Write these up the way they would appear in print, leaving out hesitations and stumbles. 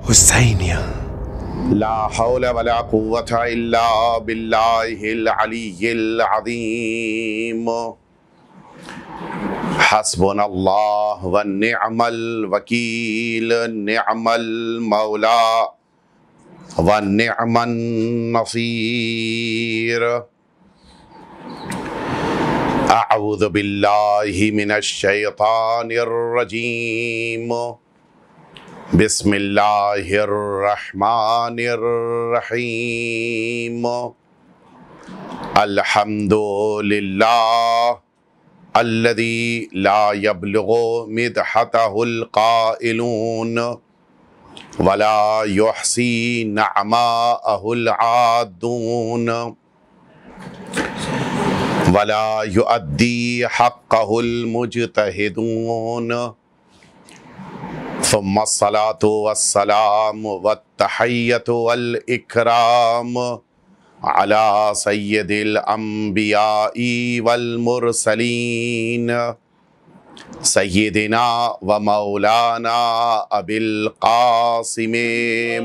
حسینیہ۔ لا حول ولا قوة الا باللہ العلی العظیم۔ حسبنا اللہ ونعم الوکیل، نعم المولا ونعم النصیر۔ اعوذ باللہ من الشیطان الرجیم، بسم اللہ الرحمن الرحیم۔ الحمد للہ الذی لا یبلغ مدحتہ القائلون ولا یحصی نعماءہ العادون ولا یؤدی حقہ المجتہدون، ثم الصلاة والسلام والتحیۃ والاکرام علی سید الانبیاء والمرسلین، سیدنا و مولانا ابی القاسم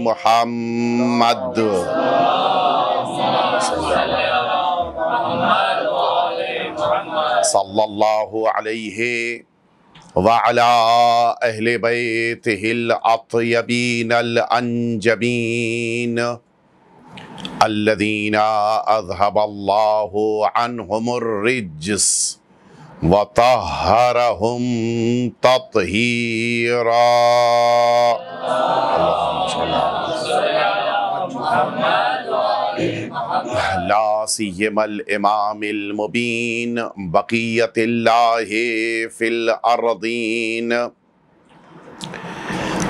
محمد صلی اللہ علیہ وعلى اہل بیتہ الاطیبین الانجبین الذین اذهب اللہ عنہم الرجس وطہرہم تطہیرا۔ اللہم صلی لا سیما الامام المبین بقیت اللہ فی الارضین،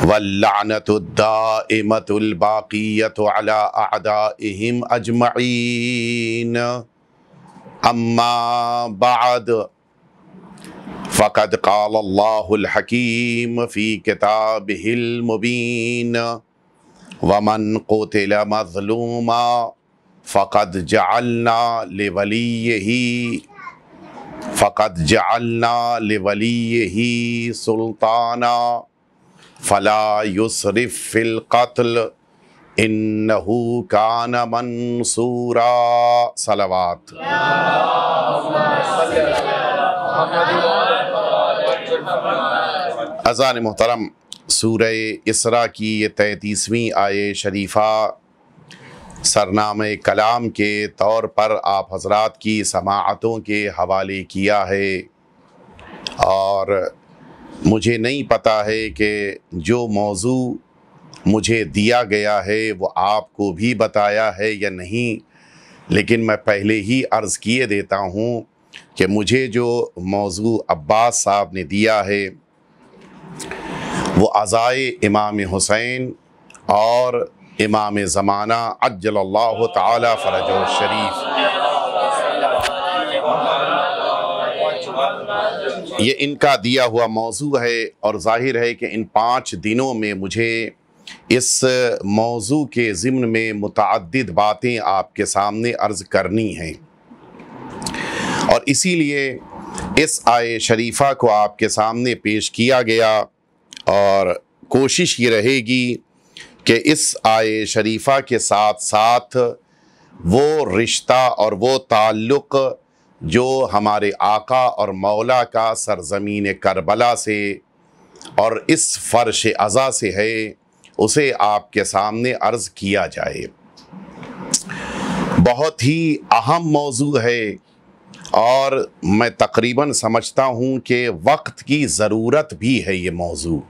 واللعنۃ الدائمۃ الباقیۃ علی اعدائہم اجمعین۔ اما بعد، فقد قال اللہ الحکیم فی کتابہ المبین، ومن قتل مظلوما فقد جعلنا لولیہ سلطانا فلا یسرف فی القتل انہ کان منصورا۔ صلوات۔ اذان محترم، سورہ اسراء کی یہ 33ویں آیہ شریفہ سرنامہ کلام کے طور پر آپ حضرات کی سماعتوں کے حوالے کیا ہے، اور مجھے نہیں پتہ ہے کہ جو موضوع مجھے دیا گیا ہے وہ آپ کو بھی بتایا ہے یا نہیں، لیکن میں پہلے ہی عرض کیے دیتا ہوں کہ مجھے جو موضوع عباس صاحب نے دیا ہے وہ عزائے امام حسین اور امام زمانہ عجل اللہ تعالی فرجہ الشریف، یہ ان کا دیا ہوا موضوع ہے، اور ظاہر ہے کہ ان 5 دنوں میں مجھے اس موضوع کے ضمن میں متعدد باتیں آپ کے سامنے عرض کرنی ہیں، اور اسی لیے اس آیہ شریفہ کو آپ کے سامنے پیش کیا گیا، اور کوشش یہ رہے گی کہ اس آیہ شریفہ کے ساتھ ساتھ وہ رشتہ اور وہ تعلق جو ہمارے آقا اور مولا کا سرزمین کربلا سے اور اس فرش عزا سے ہے، اسے آپ کے سامنے عرض کیا جائے۔ بہت ہی اہم موضوع ہے، اور میں تقریباً سمجھتا ہوں کہ وقت کی ضرورت بھی ہے یہ موضوع،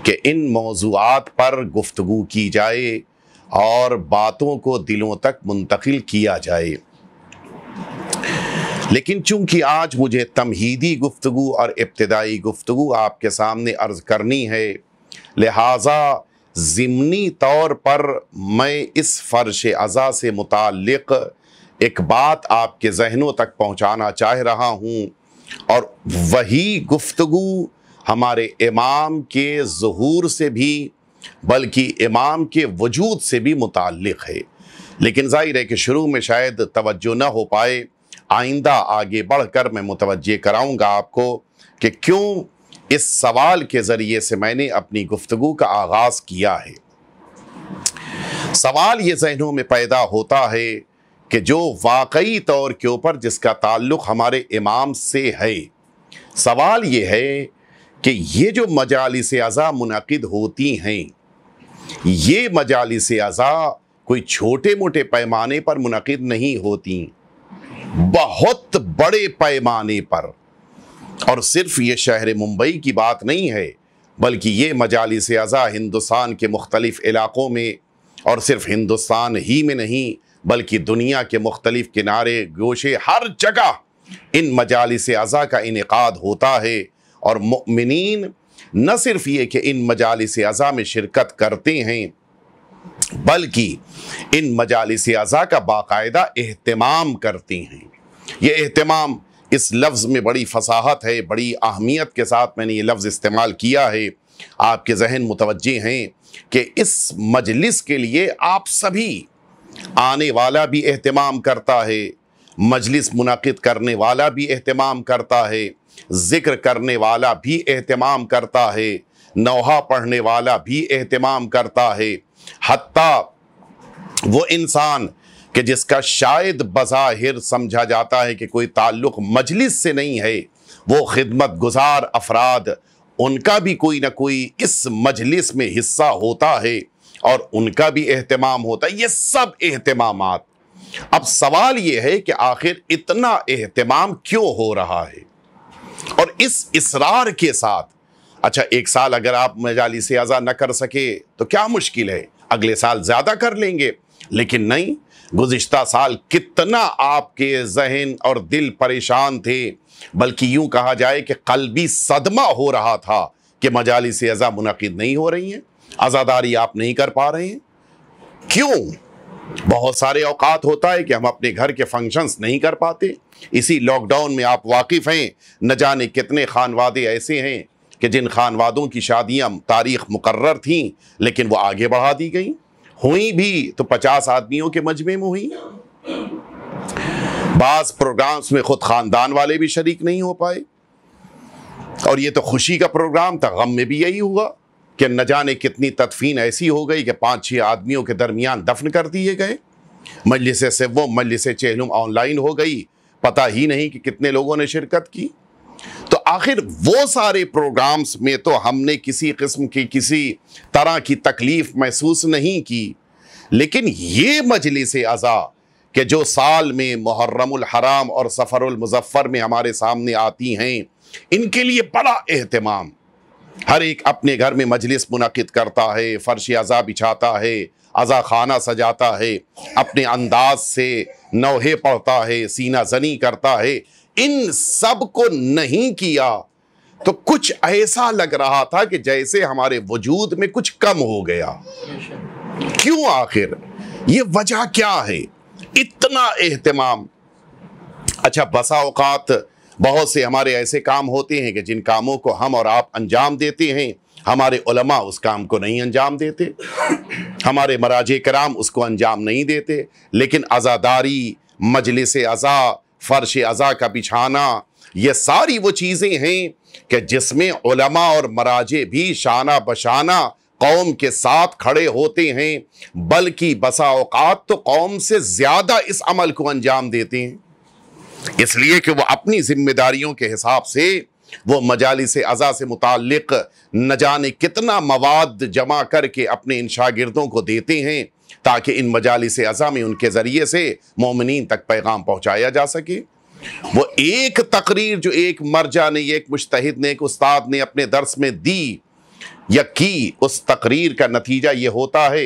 کہ ان موضوعات پر گفتگو کی جائے اور باتوں کو دلوں تک منتقل کیا جائے۔ لیکن چونکہ آج مجھے تمہیدی گفتگو اور ابتدائی گفتگو آپ کے سامنے عرض کرنی ہے، لہٰذا ضمنی طور پر میں اس فرش عزا سے متعلق ایک بات آپ کے ذہنوں تک پہنچانا چاہ رہا ہوں، اور وہی گفتگو ہمارے امام کے ظہور سے بھی بلکہ امام کے وجود سے بھی متعلق ہے، لیکن ظاہر ہے کہ شروع میں شاید توجہ نہ ہو پائے، آئندہ آگے بڑھ کر میں متوجہ کراؤں گا آپ کو کہ کیوں اس سوال کے ذریعے سے میں نے اپنی گفتگو کا آغاز کیا ہے۔ سوال یہ ذہنوں میں پیدا ہوتا ہے کہ جو واقعی طور کے اوپر جس کا تعلق ہمارے امام سے ہے، سوال یہ ہے کہ یہ جو مجالس عزا منعقد ہوتی ہیں، یہ مجالس عزا کوئی چھوٹے موٹے پیمانے پر منعقد نہیں ہوتی، بہت بڑے پیمانے پر۔ اور صرف یہ شہر ممبئی کی بات نہیں ہے، بلکہ یہ مجالس عزا ہندوستان کے مختلف علاقوں میں، اور صرف ہندوستان ہی میں نہیں بلکہ دنیا کے مختلف کنارے گوشے ہر جگہ ان مجالس عزا کا انعقاد ہوتا ہے۔ اور مؤمنین نہ صرف یہ کہ ان مجالس عزا میں شرکت کرتے ہیں، بلکہ ان مجالس عزا کا باقاعدہ اہتمام کرتے ہیں۔ یہ اہتمام، اس لفظ میں بڑی فصاحت ہے، بڑی اہمیت کے ساتھ میں نے یہ لفظ استعمال کیا ہے۔ آپ کے ذہن متوجہ ہیں کہ اس مجلس کے لیے آپ سبھی، آنے والا بھی اہتمام کرتا ہے، مجلس منعقد کرنے والا بھی اہتمام کرتا ہے، ذکر کرنے والا بھی اہتمام کرتا ہے، نوحہ پڑھنے والا بھی اہتمام کرتا ہے، حتیٰ وہ انسان کہ جس کا شاید بظاہر سمجھا جاتا ہے کہ کوئی تعلق مجلس سے نہیں ہے، وہ خدمت گزار افراد، ان کا بھی کوئی نہ کوئی اس مجلس میں حصہ ہوتا ہے اور ان کا بھی اہتمام ہوتا ہے۔ یہ سب اہتمامات، اب سوال یہ ہے کہ آخر اتنا اہتمام کیوں ہو رہا ہے؟ اور اس اصرار کے ساتھ، اچھا ایک سال اگر آپ مجالس عزا نہ کر سکے تو کیا مشکل ہے، اگلے سال زیادہ کر لیں گے، لیکن نہیں، گزشتہ سال کتنا آپ کے ذہن اور دل پریشان تھے، بلکہ یوں کہا جائے کہ قلبی صدمہ ہو رہا تھا کہ مجالس عزا منعقد نہیں ہو رہی ہیں، عزاداری آپ نہیں کر پا رہے ہیں۔ کیوں؟ بہت سارے اوقات ہوتا ہے کہ ہم اپنے گھر کے فنکشنز نہیں کر پاتے۔ اسی لاک ڈاؤن میں آپ واقف ہیں، نہ جانے کتنے خانوادے ایسے ہیں کہ جن خانوادوں کی شادیاں تاریخ مقرر تھیں لیکن وہ آگے بڑھا دی گئیں، ہوئی بھی تو 50 آدمیوں کے مجمع میں ہوئی۔ بعض پروگرامز میں خود خاندان والے بھی شریک نہیں ہو پائے، اور یہ تو خوشی کا پروگرام تھا، غم میں بھی یہی ہوا کہ نہ جانے کتنی تدفین ایسی ہو گئی کہ 5-6 آدمیوں کے درمیان دفن کر دیے گئے۔ مجلس سوم، مجلس چہلم آن لائن ہو گئی، پتہ ہی نہیں کہ کتنے لوگوں نے شرکت کی۔ تو آخر وہ سارے پروگرامز میں تو ہم نے کسی قسم کی کسی طرح کی تکلیف محسوس نہیں کی، لیکن یہ مجلس عزا کہ جو سال میں محرم الحرام اور صفر المظفر میں ہمارے سامنے آتی ہیں، ان کے لیے بڑا اہتمام، ہر ایک اپنے گھر میں مجلس منعقد کرتا ہے، فرش عزا بچھاتا ہے، عزا خانہ سجاتا ہے، اپنے انداز سے نوحے پڑھتا ہے، سینہ زنی کرتا ہے۔ ان سب کو نہیں کیا تو کچھ ایسا لگ رہا تھا کہ جیسے ہمارے وجود میں کچھ کم ہو گیا۔ کیوں آخر؟ یہ وجہ کیا ہے؟ اتنا اہتمام۔ اچھا بسا اوقات بہت سے ہمارے ایسے کام ہوتے ہیں کہ جن کاموں کو ہم اور آپ انجام دیتے ہیں، ہمارے علماء اس کام کو نہیں انجام دیتے، ہمارے مراجع کرام اس کو انجام نہیں دیتے، لیکن عزاداری، مجلس عزا، فرش عزا کا بچھانا، یہ ساری وہ چیزیں ہیں کہ جس میں علماء اور مراجع بھی شانہ بشانہ قوم کے ساتھ کھڑے ہوتے ہیں، بلکہ بسا اوقات تو قوم سے زیادہ اس عمل کو انجام دیتے ہیں، اس لیے کہ وہ اپنی ذمہ داریوں کے حساب سے وہ مجالس عزا سے متعلق نہ جانے کتنا مواد جمع کر کے اپنے ان شاگردوں کو دیتے ہیں تاکہ ان مجالس عزا میں ان کے ذریعے سے مومنین تک پیغام پہنچایا جا سکے۔ وہ ایک تقریر جو ایک مرجع نے، ایک مجتہد نے، ایک استاد نے اپنے درس میں دی یا کی، اس تقریر کا نتیجہ یہ ہوتا ہے،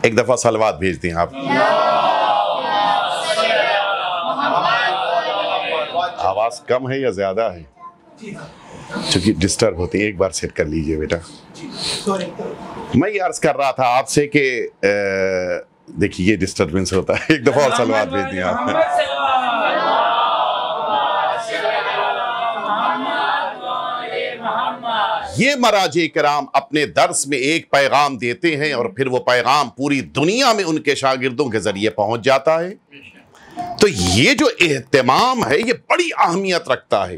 ایک دفعہ صلوات بھیج دیں آپ۔ آواز کم ہے یا زیادہ ہے؟ چونکہ ڈسٹرب ہوتی ہے، ایک بار سیٹ کر لیجئے بیٹا۔ میں یہ عرض کر رہا تھا آپ سے کہ دیکھیے یہ ڈسٹربنس ہوتا ہے، ایک دفعہ اور صلوات بھیج دیں آپ۔ یہ مراجع کرام اپنے درس میں ایک پیغام دیتے ہیں اور پھر وہ پیغام پوری دنیا میں ان کے شاگردوں کے ذریعے پہنچ جاتا ہے۔ تو یہ جو اہتمام ہے یہ بڑی اہمیت رکھتا ہے۔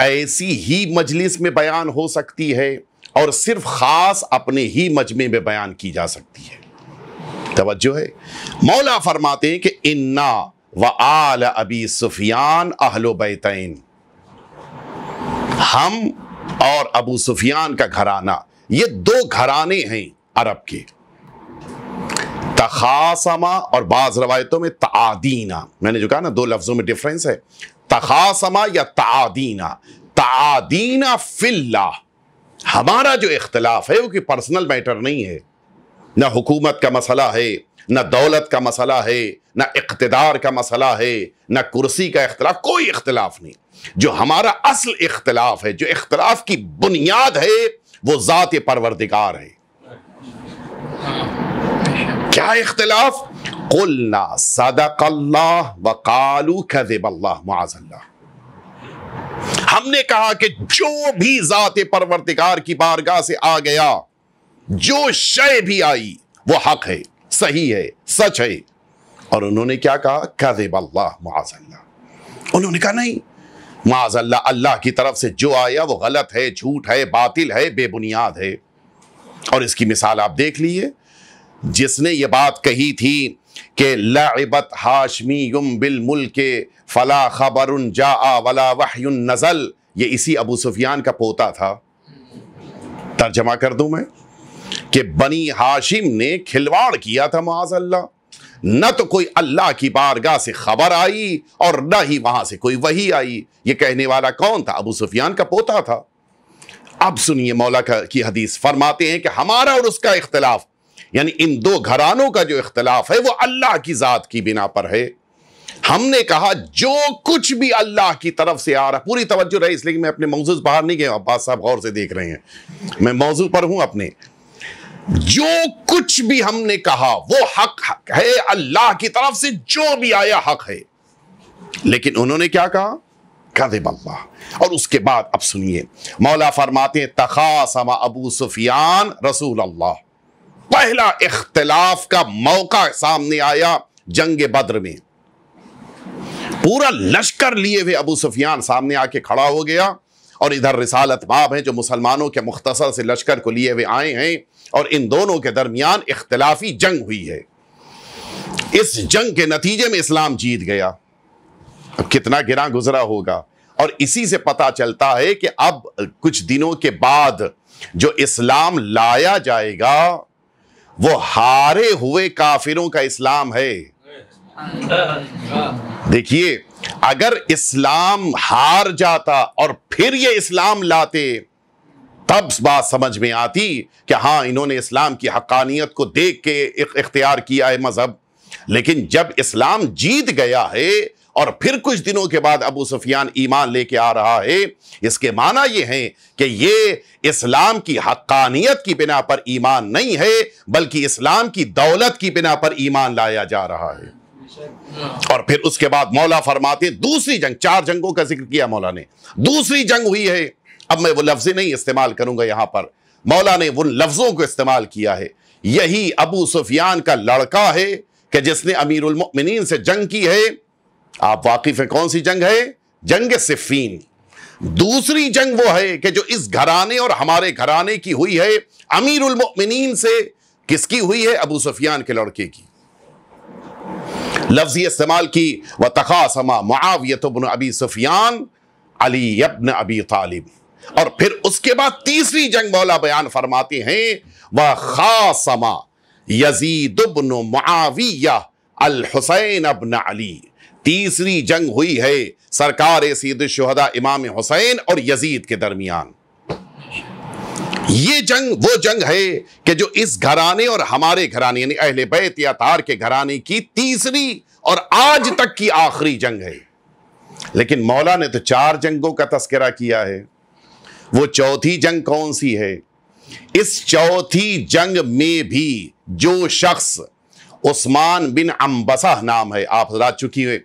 ایسی ہی مجلس میں بیان ہو سکتی ہے اور صرف خاص اپنے ہی مجمع میں بیان کی جا سکتی ہے۔ توجہ ہے، مولا فرماتے ہیں کہ انا وآل ابی سفیان اہل بیتین، ہم اور ابو سفیان کا گھرانہ، یہ دو گھرانے ہیں عرب کے، تخاصما اور بعض روایتوں میں تعادینا، میں نے جو کہا نا دو لفظوں میں ڈفرنس ہے، تخاصما یا تعادینا، تعادینا فی اللہ، ہمارا جو اختلاف ہے وہ کوئی پرسنل میٹر نہیں ہے، نہ حکومت کا مسئلہ ہے، نہ دولت کا مسئلہ ہے، نہ اقتدار کا مسئلہ ہے، نہ کرسی کا اختلاف، کوئی اختلاف نہیں۔ جو ہمارا اصل اختلاف ہے، جو اختلاف کی بنیاد ہے، وہ ذات پروردگار ہے۔ کیا اختلاف؟ قلنا صدق اللہ وقالوا کذب اللہ، معاذ اللہ، ہم نے کہا کہ جو بھی ذات پروردگار کی بارگاہ سے آ گیا، جو شے بھی آئی وہ حق ہے، صحیح ہے، سچ ہے، اور انہوں نے کیا کہا؟ کذب اللہ، معاذ اللہ، انہوں نے کہا نہیں، معاذ اللہ، اللہ کی طرف سے جو آیا وہ غلط ہے، جھوٹ ہے، باطل ہے، بے بنیاد ہے۔ اور اس کی مثال آپ دیکھ لیجئے، جس نے یہ بات کہی تھی کہ لعبت ہاشمی بالملک فلا خبر جاء ولا وحی نزل، یہ اسی ابو سفیان کا پوتا تھا۔ ترجمہ کر دوں میں کہ بنی ہاشم نے کھلواڑ کیا تھا، معاذ اللہ، نہ تو کوئی اللہ کی بارگاہ سے خبر آئی اور نہ ہی وہاں سے کوئی وحی آئی۔ یہ کہنے والا کون تھا؟ ابو سفیان کا پوتا تھا۔ اب سنیے مولا کی حدیث، فرماتے ہیں کہ ہمارا اور اس کا اختلاف، یعنی ان دو گھرانوں کا جو اختلاف ہے وہ اللہ کی ذات کی بنا پر ہے۔ ہم نے کہا جو کچھ بھی اللہ کی طرف سے آ رہا، پوری توجہ رہی، اس لیے کہ میں اپنے موضوع سے باہر نہیں گیا، عباس صاحب غور سے دیکھ رہے ہیں، میں موضوع پر ہوں اپنے، جو کچھ بھی ہم نے کہا وہ حق ہے، اللہ کی طرف سے جو بھی آیا حق ہے، لیکن انہوں نے کیا کہا؟ کذب اللہ۔ اور اس کے بعد اب سنیے، مولا فرماتے ہیں تخاصم ابو سفیان رسول اللہ، پہلا اختلاف کا موقع سامنے آیا جنگ بدر میں، پورا لشکر لیے ہوئے ابو سفیان سامنے آ کے کھڑا ہو گیا، اور ادھر رسالت باب ہیں جو مسلمانوں کے مختصر سے لشکر کو لیے ہوئے آئے ہیں، اور ان دونوں کے درمیان اختلافی جنگ ہوئی ہے۔ اس جنگ کے نتیجے میں اسلام جیت گیا۔ اب کتنا گراں گزرا ہوگا، اور اسی سے پتا چلتا ہے کہ اب کچھ دنوں کے بعد جو اسلام لایا جائے گا وہ ہارے ہوئے کافروں کا اسلام ہے۔ دیکھیے، اگر اسلام ہار جاتا اور پھر یہ اسلام لاتے تب بات سمجھ میں آتی کہ ہاں انہوں نے اسلام کی حقانیت کو دیکھ کے اختیار کیا ہے مذہب، لیکن جب اسلام جیت گیا ہے اور پھر کچھ دنوں کے بعد ابو سفیان ایمان لے کے آ رہا ہے، اس کے معنی یہ ہے کہ یہ اسلام کی حقانیت کی بنا پر ایمان نہیں ہے، بلکہ اسلام کی دولت کی بنا پر ایمان لایا جا رہا ہے۔ اور پھر اس کے بعد مولا فرماتے ہیں دوسری جنگ، 4 جنگوں کا ذکر کیا مولا نے، دوسری جنگ ہوئی ہے۔ اب میں وہ لفظ نہیں استعمال کروں گا یہاں پر، مولا نے وہ لفظوں کو استعمال کیا ہے۔ یہی ابو سفیان کا لڑکا ہے کہ جس نے امیر المؤمنین سے جنگ کی ہے۔ آپ واقف ہیں کون سی جنگ ہے؟ جنگ صفین۔ دوسری جنگ وہ ہے کہ جو اس گھرانے اور ہمارے گھرانے کی ہوئی ہے، امیر المؤمنین سے کس کی ہوئی ہے؟ ابو سفیان کے لڑکے کی۔ لفظی استعمال کی وَتَخَاصَمَ مُعَاوِيَةُ بْنُ أَبِي سُفْيَانَ علی ابن ابی طالب۔ اور پھر اس کے بعد تیسری جنگ مولا بیان فرماتے ہیں وَخَاصَمَ يَزِيدُ بْنُ مُعَاوِيَّةَ الحسین ابن علی۔ تیسری جنگ ہوئی ہے سرکار سید الشہداء امام حسین اور یزید کے درمیان۔ یہ جنگ وہ جنگ ہے کہ جو اس گھرانے اور ہمارے گھرانے یعنی اہل بیت یا تار کے گھرانے کی تیسری اور آج تک کی آخری جنگ ہے۔ لیکن مولا نے تو 4 جنگوں کا تذکرہ کیا ہے، وہ چوتھی جنگ کون سی ہے؟ اس چوتھی جنگ میں بھی جو شخص عثمان بن عنبسہ نام ہے، آپ حضرات چکی ہوئے،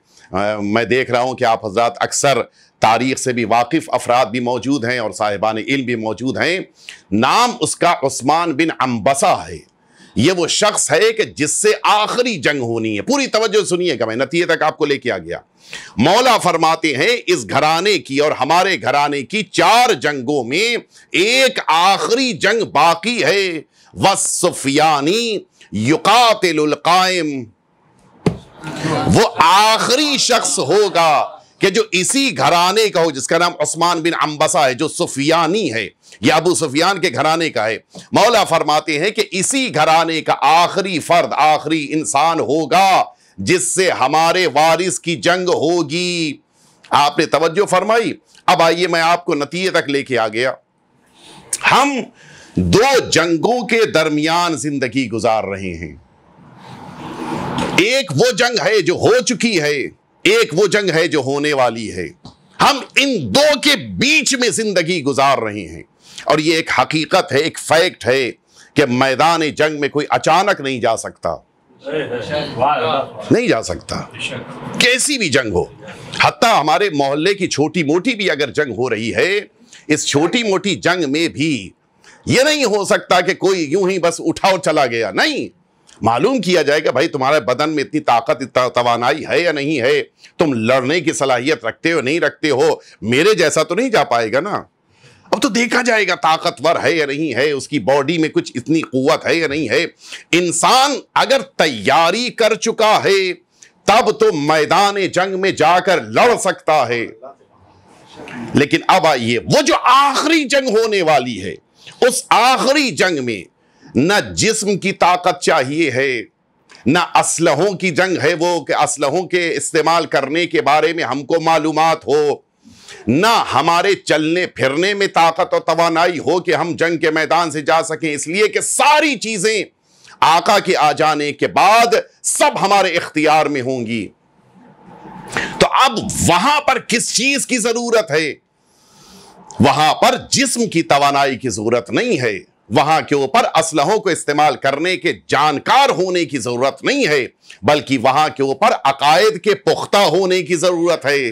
میں دیکھ رہا ہوں کہ آپ حضرات اکثر تاریخ سے بھی واقف افراد بھی موجود ہیں اور صاحبان علم بھی موجود ہیں، نام اس کا عثمان بن عنبسہ ہے۔ یہ وہ شخص ہے کہ جس سے آخری جنگ ہونی ہے۔ پوری توجہ سنیے گا، میں نتیجے تک آپ کو لے کے آ گیا۔ مولا فرماتے ہیں اس گھرانے کی اور ہمارے گھرانے کی 4 جنگوں میں ایک آخری جنگ باقی ہے، وَالسُّفْيَانِ يُقَاتِلُ الْقَائِمِ، وہ آخری شخص ہوگا کہ جو اسی گھرانے کا ہو، جس کا نام عثمان بن عنبسہ ہے، جو سفیانی ہے، یہ ابو سفیان کے گھرانے کا ہے۔ مولا فرماتے ہیں کہ اسی گھرانے کا آخری فرد، آخری انسان ہوگا جس سے ہمارے وارث کی جنگ ہوگی۔ آپ نے توجہ فرمائی؟ اب آئیے میں آپ کو نتیجے تک لے کے آ گیا۔ ہم 2 جنگوں کے درمیان زندگی گزار رہے ہیں۔ ایک وہ جنگ ہے جو ہو چکی ہے، ایک وہ جنگ ہے جو ہونے والی ہے۔ ہم ان 2 کے بیچ میں زندگی گزار رہے ہیں، اور یہ ایک حقیقت ہے، ایک فیکٹ ہے کہ میدان جنگ میں کوئی اچانک نہیں جا سکتا، نہیں جا سکتا، کیسی بھی جنگ ہو۔ حتیٰ ہمارے محلے کی چھوٹی موٹی بھی اگر جنگ ہو رہی ہے، اس چھوٹی موٹی جنگ میں بھی یہ نہیں ہو سکتا کہ کوئی یوں ہی بس اٹھاؤ چلا گیا، نہیں، معلوم کیا جائے کہ بھائی تمہارے بدن میں اتنی طاقت، توانائی ہے یا نہیں ہے، تم لڑنے کی صلاحیت رکھتے ہو نہیں رکھتے ہو، میرے جیسا تو نہیں جا پائے گا نا۔ اب تو دیکھا جائے گا طاقتور ہے یا نہیں ہے، اس کی باڈی میں کچھ اتنی قوت ہے یا نہیں ہے۔ انسان اگر تیاری کر چکا ہے تب تو میدان جنگ میں جا کر لڑ سکتا ہے۔ لیکن اب آئیے وہ جو آخری جنگ ہونے والی ہے، اس آخری جنگ میں نہ جسم کی طاقت چاہیے ہے، نہ اسلحوں کی جنگ ہے وہ کہ اسلحوں کے استعمال کرنے کے بارے میں ہم کو معلومات ہو، نہ ہمارے چلنے پھرنے میں طاقت اور توانائی ہو کہ ہم جنگ کے میدان سے جا سکیں، اس لیے کہ ساری چیزیں آقا کے آ جانے کے بعد سب ہمارے اختیار میں ہوں گی۔ تو اب وہاں پر کس چیز کی ضرورت ہے؟ وہاں پر جسم کی توانائی کی ضرورت نہیں ہے، وہاں کے اوپر اسلحوں کو استعمال کرنے کے جانکار ہونے کی ضرورت نہیں ہے، بلکہ وہاں کے اوپر عقائد کے پختہ ہونے کی ضرورت ہے۔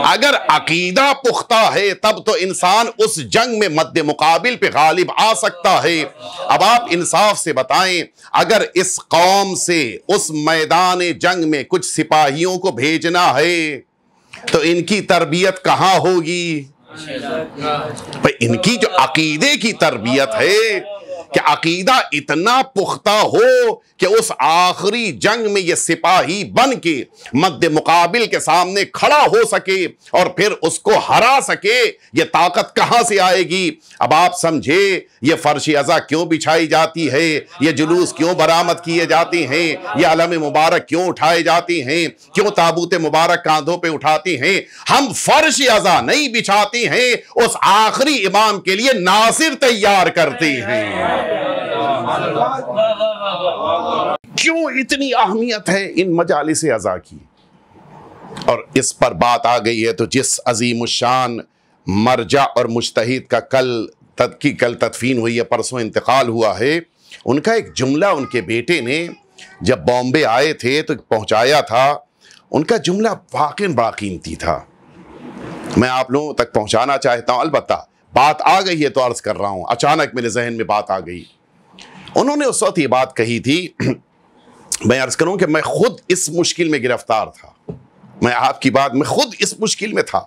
اگر عقیدہ پختہ ہے تب تو انسان اس جنگ میں مد مقابل پہ غالب آ سکتا ہے۔ اب آپ انصاف سے بتائیں، اگر اس قوم سے اس میدان جنگ میں کچھ سپاہیوں کو بھیجنا ہے تو ان کی تربیت کہاں ہوگی؟ ان کی جو عقیدے کی تربیت ہے کہ عقیدہ اتنا پختہ ہو کہ اس آخری جنگ میں یہ سپاہی بن کے مد مقابل کے سامنے کھڑا ہو سکے اور پھر اس کو ہرا سکے، یہ طاقت کہاں سے آئے گی؟ اب آپ سمجھے یہ فرش ازا کیوں بچھائی جاتی ہے، یہ جلوس کیوں برآمد کیے جاتے ہیں، یہ علم مبارک کیوں اٹھائے جاتے ہیں، کیوں تابوت مبارک کاندھوں پہ اٹھاتے ہیں؟ ہم فرش ازا نہیں بچھاتے ہیں، اس آخری امام کے لیے ناصر تیار کرتے ہیں۔ کیوں اتنی اہمیت ہے ان مجالس ازا کی؟ اور اس پر بات آ گئی ہے تو جس عظیم الشان مرجع اور مجتہد کا کل تدفین ہوئی ہے، پرسوں انتقال ہوا ہے، ان کا ایک جملہ ان کے بیٹے نے جب بامبے آئے تھے تو پہنچایا تھا، ان کا جملہ واقعاً بڑا قیمتی تھا، میں آپ لوگوں تک پہنچانا چاہتا ہوں۔ البتہ بات آ گئی ہے تو عرض کر رہا ہوں، اچانک میرے ذہن میں بات آ گئی۔ انہوں نے اس وقت یہ بات کہی تھی، میں عرض کروں کہ میں خود اس مشکل میں گرفتار تھا، میں آپ کی بات میں خود اس مشکل میں تھا۔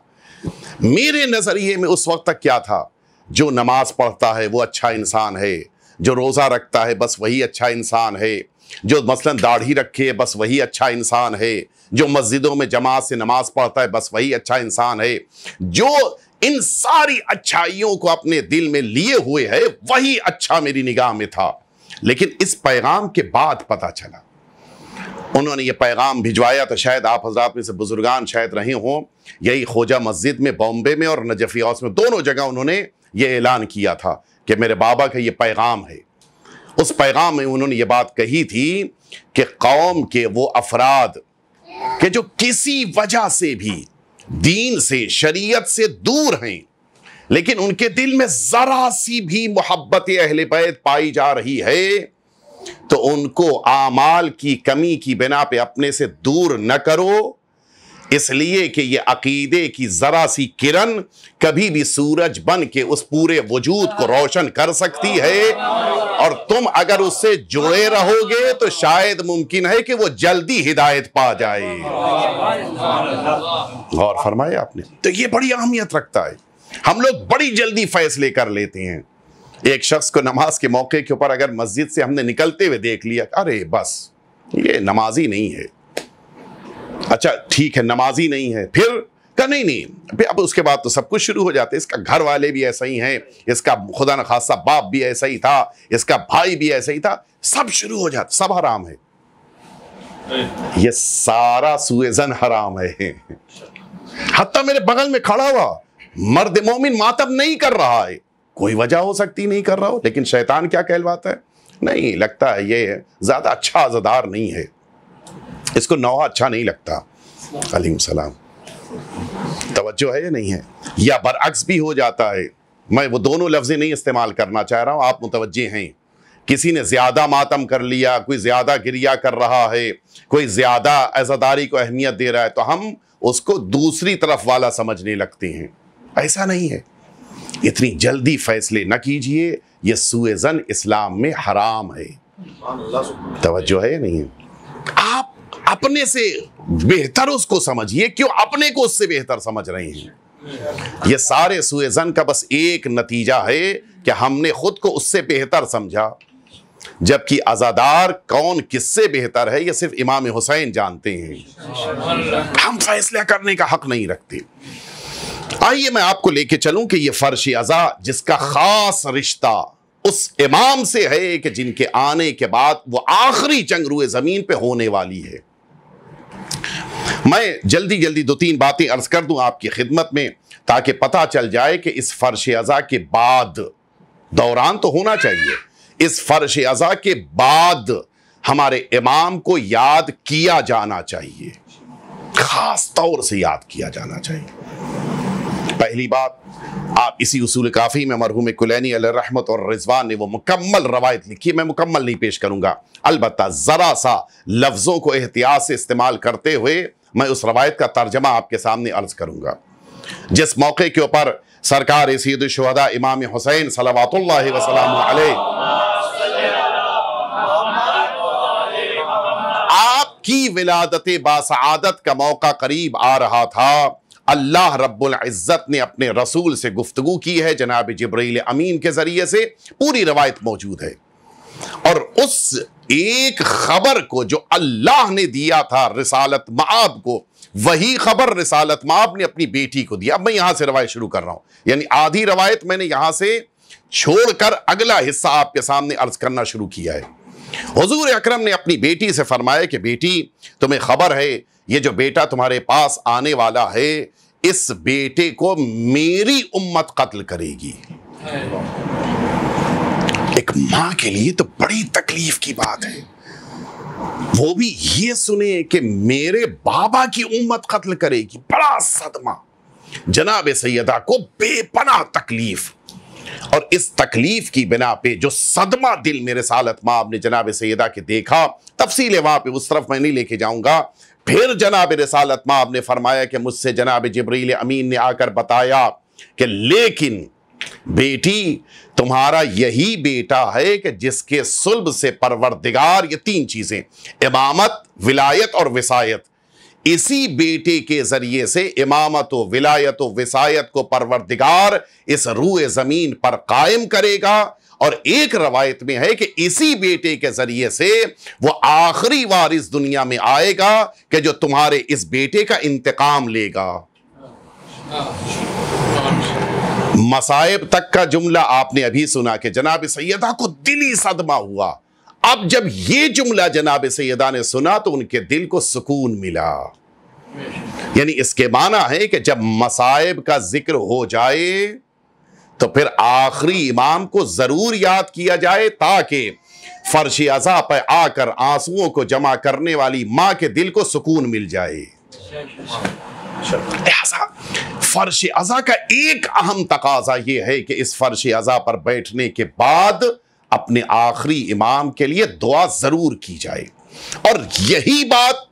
میرے نظریے میں اس وقت تک کیا تھا، جو نماز پڑھتا ہے وہ اچھا انسان ہے، جو روزہ رکھتا ہے بس وہی اچھا انسان ہے، جو مثلا داڑھی رکھے بس وہی اچھا انسان ہے، جو مسجدوں میں جماعت سے نماز پڑھتا ہے بس وہی اچھا انسان ہے، جو ان ساری اچھائیوں کو اپنے دل میں لیے ہوئے ہے وہی اچھا میری نگاہ میں تھا۔ لیکن اس پیغام کے بعد پتہ چلا، انہوں نے یہ پیغام بھجوایا تو شاید آپ حضرات میں سے بزرگان شاید رہے ہوں، یہی خوجہ مسجد میں، بامبے میں اور نجفی ہاؤس میں، دونوں جگہ انہوں نے یہ اعلان کیا تھا کہ میرے بابا کا یہ پیغام ہے۔ اس پیغام میں انہوں نے یہ بات کہی تھی کہ قوم کے وہ افراد کہ جو کسی وجہ سے بھی دین سے، شریعت سے دور ہیں، لیکن ان کے دل میں ذرا سی بھی محبت اہل بیت پائی جا رہی ہے، تو ان کو اعمال کی کمی کی بنا پہ اپنے سے دور نہ کرو، اس لیے کہ یہ عقیدے کی ذرا سی کرن کبھی بھی سورج بن کے اس پورے وجود کو روشن کر سکتی ہے۔ اور تم اگر اس سے جڑے رہو گے تو شاید ممکن ہے کہ وہ جلدی ہدایت پا جائے۔ غور فرمایا آپ نے؟ تو یہ بڑی اہمیت رکھتا ہے۔ ہم لوگ بڑی جلدی فیصلے کر لیتے ہیں۔ ایک شخص کو نماز کے موقع کے اوپر اگر مسجد سے ہم نے نکلتے ہوئے دیکھ لیا، ارے بس یہ نمازی نہیں ہے، اچھا ٹھیک ہے نمازی نہیں ہے، پھر کہ نہیں پھر اب اس کے بعد تو سب کچھ شروع ہو جاتے ہیں، اس کا گھر والے بھی ایسا ہی ہیں، اس کا خدا نخواستہ باپ بھی ایسا ہی تھا، اس کا بھائی بھی ایسا ہی تھا، سب شروع ہو جاتا، سب حرام ہے۔ یہ سارا سوء ظن حرام ہے۔ حتیٰ میرے بغل میں کھڑا ہوا مرد مومن ماتم نہیں کر رہا ہے، کوئی وجہ ہو سکتی نہیں کر رہا ہو، لیکن شیطان کیا کہلواتا ہے؟ نہیں لگتا ہے یہ زیادہ اچھا عزادار نہیں ہے، اس کو نوحہ اچھا نہیں لگتا۔ علیہ السلام، توجہ ہے یا نہیں ہے؟ یا برعکس بھی ہو جاتا ہے، میں وہ دونوں لفظیں نہیں استعمال کرنا چاہ رہا ہوں، آپ متوجہ ہیں، کسی نے زیادہ ماتم کر لیا، کوئی زیادہ گریہ کر رہا ہے، کوئی زیادہ عزاداری کو اہمیت دے رہا ہے، تو ہم اس کو دوسری طرف والا سمجھنے لگتے ہیں۔ ایسا نہیں ہے، اتنی جلدی فیصلے نہ کیجئے، یہ سوء ظن اسلام میں حرام ہے۔ توجہ ہے یا نہیں ہے؟ آپ اپنے سے بہتر اس کو سمجھیے، کیوں اپنے کو اس سے بہتر سمجھ رہے ہیں؟ یہ سارے سوء ظن کا بس ایک نتیجہ ہے کہ ہم نے خود کو اس سے بہتر سمجھا، جبکہ عزادار کون کس سے بہتر ہے یہ صرف امام حسین جانتے ہیں، ہم فیصلہ کرنے کا حق نہیں رکھتے۔ آئیے میں آپ کو لے کے چلوں کہ یہ فرش عزا جس کا خاص رشتہ اس امام سے ہے کہ جن کے آنے کے بعد وہ آخری جنگ روئے زمین پہ ہونے والی ہے۔ میں جلدی دو تین باتیں عرض کر دوں آپ کی خدمت میں تاکہ پتہ چل جائے کہ اس فرش عزا کے بعد، دوران تو ہونا چاہیے، اس فرش عزا کے بعد ہمارے امام کو یاد کیا جانا چاہیے، خاص طور سے یاد کیا جانا چاہیے۔ پہلی بات، آپ اسی اصول کافی میں مرحوم کلینی علیہ رحمت اور رضوان نے وہ مکمل روایت لکھی، میں مکمل نہیں پیش کروں گا، البتہ ذرا سا لفظوں کو احتیاط سے استعمال کرتے ہوئے میں اس روایت کا ترجمہ آپ کے سامنے عرض کروں گا، جس موقع کے اوپر سرکار سید الشہداء امام حسین صلوات اللہ وسلام علیہ آپ کی ولادت باسعادت کا موقع قریب آ رہا تھا، اللہ رب العزت نے اپنے رسول سے گفتگو کی ہے جناب جبرائیل امین کے ذریعے سے، پوری روایت موجود ہے، اور اس ایک خبر کو جو اللہ نے دیا تھا رسالت مآب کو، وہی خبر رسالت مآب نے اپنی بیٹی کو دیا۔ اب میں یہاں سے روایت شروع کر رہا ہوں، یعنی آدھی روایت میں نے یہاں سے چھوڑ کر اگلا حصہ آپ کے سامنے عرض کرنا شروع کیا ہے۔ حضور اکرم نے اپنی بیٹی سے فرمایا کہ بیٹی تمہیں خبر ہے یہ جو بیٹا تمہارے پاس آنے والا ہے، اس بیٹے کو میری امت قتل کرے گی۔ ایک ماں کے لیے تو بڑی تکلیف کی بات ہے، وہ بھی یہ سنے کہ میرے بابا کی امت قتل کرے گی، بڑا صدمہ۔ جناب سیدہ کو بے پناہ تکلیف، اور اس تکلیف کی بنا پہ جو صدمہ دل میں رسالت مآب نے جناب سیدہ کے دیکھا، تفصیل وہاں پہ اس طرف میں نہیں لے کے جاؤں گا۔ پھر جناب رسالت مآب نے فرمایا کہ مجھ سے جناب جبرائیل امین نے آ کر بتایا کہ لیکن بیٹی تمہارا یہی بیٹا ہے کہ جس کے صلب سے پروردگار، یہ تین چیزیں، امامت، ولایت اور وصایت، اسی بیٹے کے ذریعے سے امامت و ولایت و وصایت کو پروردگار اس روئے زمین پر قائم کرے گا، اور ایک روایت میں ہے کہ اسی بیٹے کے ذریعے سے وہ آخری وارث دنیا میں آئے گا کہ جو تمہارے اس بیٹے کا انتقام لے گا۔ مصائب تک کا جملہ آپ نے ابھی سنا کہ جناب سیدہ کو دلی صدمہ ہوا۔ اب جب یہ جملہ جناب سیدہ نے سنا تو ان کے دل کو سکون ملا، یعنی اس کے معنی ہے کہ جب مصائب کا ذکر ہو جائے تو پھر آخری امام کو ضرور یاد کیا جائے تاکہ فرش عزا پہ آ کر آنسوؤں کو جمع کرنے والی ماں کے دل کو سکون مل جائے۔ لہذا فرش عزا کا ایک اہم تقاضا یہ ہے کہ اس فرش عزا پر بیٹھنے کے بعد اپنے آخری امام کے لیے دعا ضرور کی جائے، اور یہی بات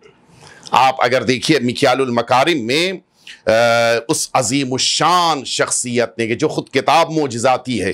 آپ اگر دیکھیے مکیال المکارم میں اس عظیم الشان شخصیت نے کہ جو خود کتاب معجزاتی ہے،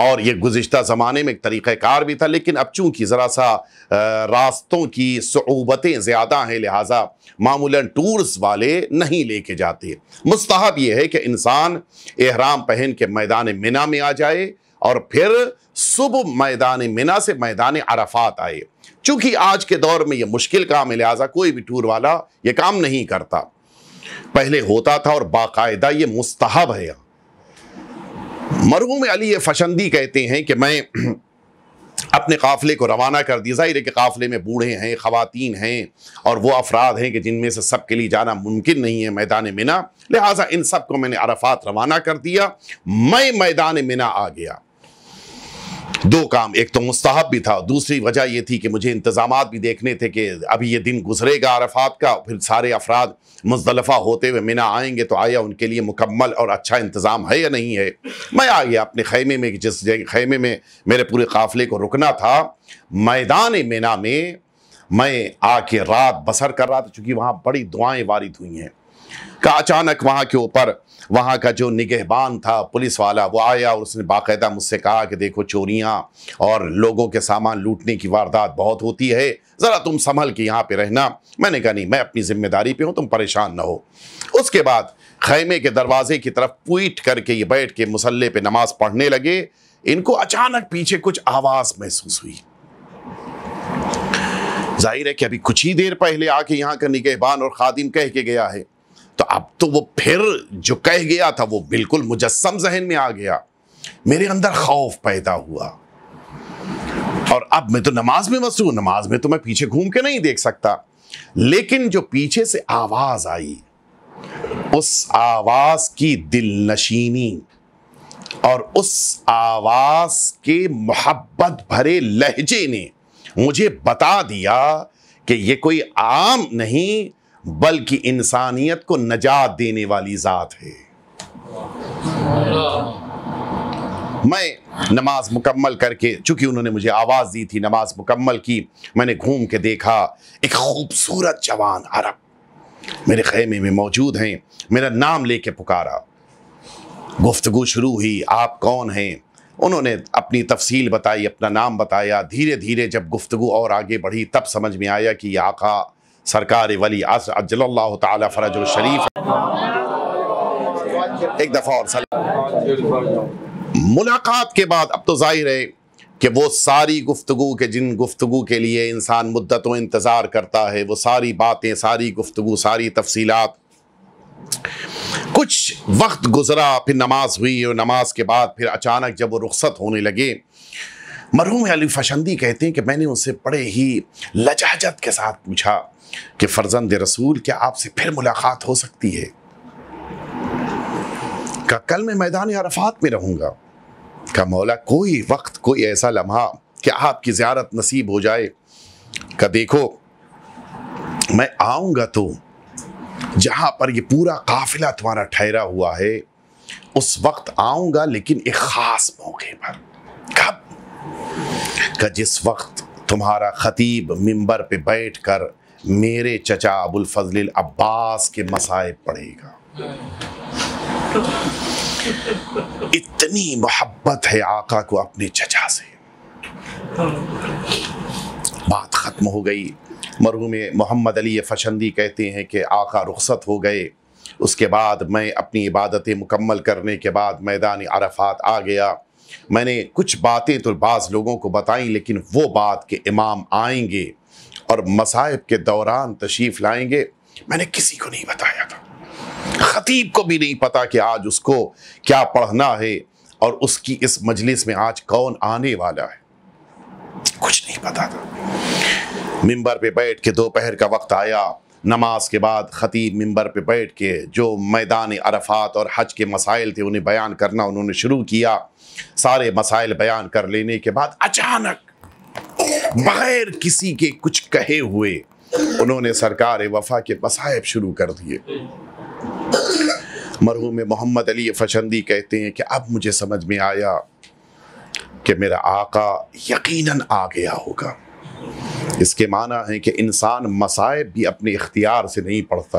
اور یہ گزشتہ زمانے میں ایک طریقہ کار بھی تھا، لیکن اب چونکہ ذرا سا راستوں کی صعوبتیں زیادہ ہیں لہٰذا معمولاً ٹورز والے نہیں لے کے جاتے۔ مستحب یہ ہے کہ انسان احرام پہن کے میدان منی میں آ جائے اور پھر صبح میدان منی سے میدان عرفات آئے۔ چونکہ آج کے دور میں یہ مشکل کام ہے لہٰذا کوئی بھی ٹور والا یہ کام نہیں کرتا، پہلے ہوتا تھا اور باقاعدہ یہ مستحب ہے۔ مرحوم علی فشندی کہتے ہیں کہ میں اپنے قافلے کو روانہ کر دیا۔ ظاہر ہے کہ قافلے میں بوڑھے ہیں، خواتین ہیں اور وہ افراد ہیں کہ جن میں سے سب کے لیے جانا ممکن نہیں ہے میدان منی، لہٰذا ان سب کو میں نے عرفات روانہ کر دیا۔ میں میدان منی آ گیا۔ دو کام، ایک تو مستحب بھی تھا، دوسری وجہ یہ تھی کہ مجھے انتظامات بھی دیکھنے تھے کہ ابھی یہ دن گزرے گا عرفات کا، پھر سارے افراد مزدلفہ ہوتے ہوئے منی آئیں گے تو آیا ان کے لیے مکمل اور اچھا انتظام ہے یا نہیں ہے۔ میں آ گیا اپنے خیمے میں، جس خیمے میں میرے پورے قافلے کو رکنا تھا، میدان منی میں آ کے رات بسر کر رہا تھا، چونکہ وہاں بڑی دعائیں وارد ہوئی ہیں کہ اچانک وہاں کے اوپر وہاں کا جو نگہبان تھا پولیس والا وہ آیا اور اس نے باقاعدہ مجھ سے کہا کہ دیکھو چوریاں اور لوگوں کے سامان لوٹنے کی واردات بہت ہوتی ہے، ذرا تم سنبھل کے یہاں پہ رہنا۔ میں نے کہا نہیں، میں اپنی ذمہ داری پہ ہوں، تم پریشان نہ ہو۔ اس کے بعد خیمے کے دروازے کی طرف پوئٹ کر کے یہ بیٹھ کے مصلے پہ نماز پڑھنے لگے۔ ان کو اچانک پیچھے کچھ آواز محسوس ہوئی۔ ظاہر ہے کہ ابھی کچھ ہی دیر پہلے آ کے یہاں کا نگہبان اور خادم کہہ کے گیا ہے، تو اب تو وہ پھر جو کہہ گیا تھا وہ بالکل مجسم ذہن میں آ گیا۔ میرے اندر خوف پیدا ہوا اور اب میں تو نماز میں مصروف، نماز میں تو میں پیچھے گھوم کے نہیں دیکھ سکتا، لیکن جو پیچھے سے آواز آئی، اس آواز کی دل نشینی اور اس آواز کے محبت بھرے لہجے نے مجھے بتا دیا کہ یہ کوئی عام نہیں بلکہ انسانیت کو نجات دینے والی ذات ہے۔ میں نماز مکمل کر کے، چونکہ انہوں نے مجھے آواز دی تھی، نماز مکمل کی، میں نے گھوم کے دیکھا ایک خوبصورت جوان عرب میرے خیمے میں موجود ہیں۔ میرا نام لے کے پکارا، گفتگو شروع ہوئی، آپ کون ہیں؟ انہوں نے اپنی تفصیل بتائی، اپنا نام بتایا۔ دھیرے دھیرے جب گفتگو اور آگے بڑھی تب سمجھ میں آیا کہ یہ آقا سرکار ولی عصر عجل اللہ تعالی فرج الشریف۔ ایک دفعہ اور ملاقات کے بعد اب تو ظاہر ہے کہ وہ ساری گفتگو کے جن گفتگو کے لیے انسان مدتوں انتظار کرتا ہے، وہ ساری باتیں، ساری گفتگو، ساری تفصیلات۔ کچھ وقت گزرا، پھر نماز ہوئی اور نماز کے بعد پھر اچانک جب وہ رخصت ہونے لگے، مرحوم علی فشندی کہتے ہیں کہ میں نے ان سے بڑے ہی لجاجت کے ساتھ پوچھا کہ فرزند رسول کیا آپ سے پھر ملاقات ہو سکتی ہے؟ کہ کل میں میدان عرفات میں رہوں گا۔ کہ مولا کوئی وقت، کوئی ایسا لمحہ کہ آپ کی زیارت نصیب ہو جائے۔ کہ دیکھو میں آؤں گا تو جہاں پر یہ پورا قافلہ تمہارا ٹھہرا ہوا ہے اس وقت آؤں گا، لیکن ایک خاص موقع پر۔ کب؟ کہ جس وقت تمہارا خطیب منبر پہ بیٹھ کر میرے چچا ابو الفضل العباس کے مصائب پڑھے گا۔ اتنی محبت ہے آقا کو اپنے چچا سے۔ بات ختم ہو گئی۔ مرحوم محمد علی فشندی کہتے ہیں کہ آقا رخصت ہو گئے۔ اس کے بعد میں اپنی عبادتیں مکمل کرنے کے بعد میدان عرفات آ گیا۔ میں نے کچھ باتیں تو بعض لوگوں کو بتائیں، لیکن وہ بات کہ امام آئیں گے اور مصائب کے دوران تشریف لائیں گے میں نے کسی کو نہیں بتایا تھا۔ خطیب کو بھی نہیں پتا کہ آج اس کو کیا پڑھنا ہے اور اس کی اس مجلس میں آج کون آنے والا ہے، کچھ نہیں پتا تھا۔ منبر پہ بیٹھ کے دوپہر کا وقت آیا، نماز کے بعد خطیب منبر پہ بیٹھ کے جو میدان عرفات اور حج کے مسائل تھے انہیں بیان کرنا انہوں نے شروع کیا۔ سارے مسائل بیان کر لینے کے بعد اچانک بغیر کسی کے کچھ کہے ہوئے انہوں نے سرکار وفا کے مصائب شروع کر دیے۔ مرحوم محمد علی فشندی کہتے ہیں کہ اب مجھے سمجھ میں آیا کہ میرا آقا یقیناً آ گیا ہوگا۔ اس کے معنی ہے کہ انسان مصائب بھی اپنے اختیار سے نہیں پڑھتا۔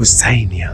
Husseiniya.